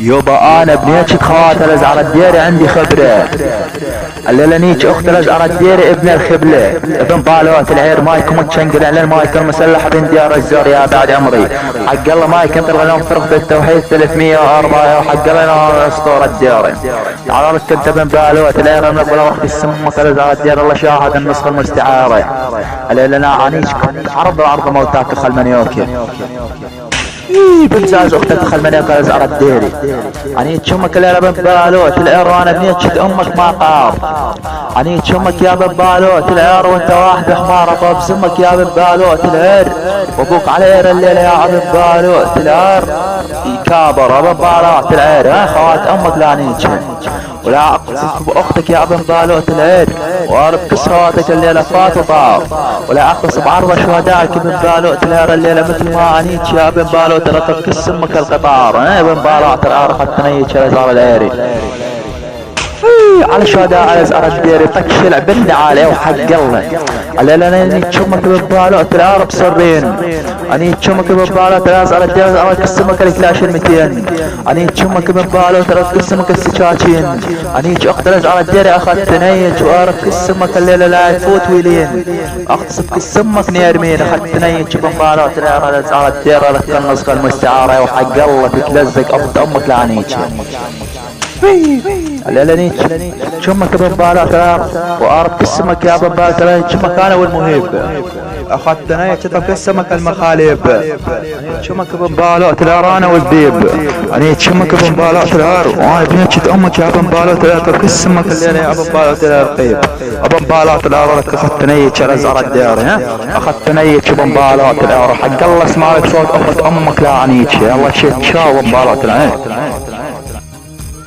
يبا انا بنيتك خوات الازعر الديري عندي خبرة. الليلة نيك اخت الازعر الديري ابن الخبلة ابن بالوات العير مايك متشنقل على المايك المسلح بن ديار الزور يا بعد عمري. حق الله مايك انت الغنم فرق بالتوحيد 304 وحق الله اسطورة الديري. تعال لك انت ابن بالوات العير من ولا وقت السمك الازعر الديري الله شاهد النسخة المستعارة. الليلة انا عنيك عرض موتاك خلمنيوكي بمزاز اختك خلمنيوك الازعر الديري. اني تشمك الليلة بن بالوت العير وانا بنيتشد امك ما قار. اني تشمك يا بن بالوت العير وانت واحد حمارة طب سمك يا بن بالوت العير وابوك على الليلة يا بن بالوت العير يكابر بن بالوت العير. ها خوات امك لا نيتشن ولا اقصف باختك يا ابن بالوت العير وارب كس خواتك الليلة فات وطار ولا اقص بعرض شهدائك ابن بالوت العير الليلة مثل ما انيتش يا ابن بالوت رطب كس امك القطار. ها ابن بالوت العير اخذت نيتش الازار العيري على شهداء على زعر الديري تكشلع بند عليه وحق الله. الليلة اني تشمك ببالوت العير بسرين. اني تشمك ببالوت الازعر الديري ارى كسمك الكلاش 200. اني تشمك ببالوت ارى كسمك السكاكين. اني اخت الازعر الديري اخذت نيت وارى كسمك الليلة لا يفوت ويلين اختصف كسمك نيرمين اخذت نيت ببالوت العير الازعر الديري لك النسخة المستعارة وحق الله تتلزق ابط امك لعنيتش. الليلة نيتش شمك ببالات العير وارب كسمك يا ببالات العير شمك انا والمهيب اخذت نيتش كسمك المخاليب. شمك ببالات العير انا والذيب. اني شمك ببالات العير وانا بنيتش امك يا ببالات العير كسمك الليلة يا ببالات العير قيب ببالات العير لك اخذت نيتش الازعر الديري. ها اخذت نيتش ببالات العير حق الله اسمع لك صوت اخت امك لا عنيتش يلا شيت شاو ببالات العير.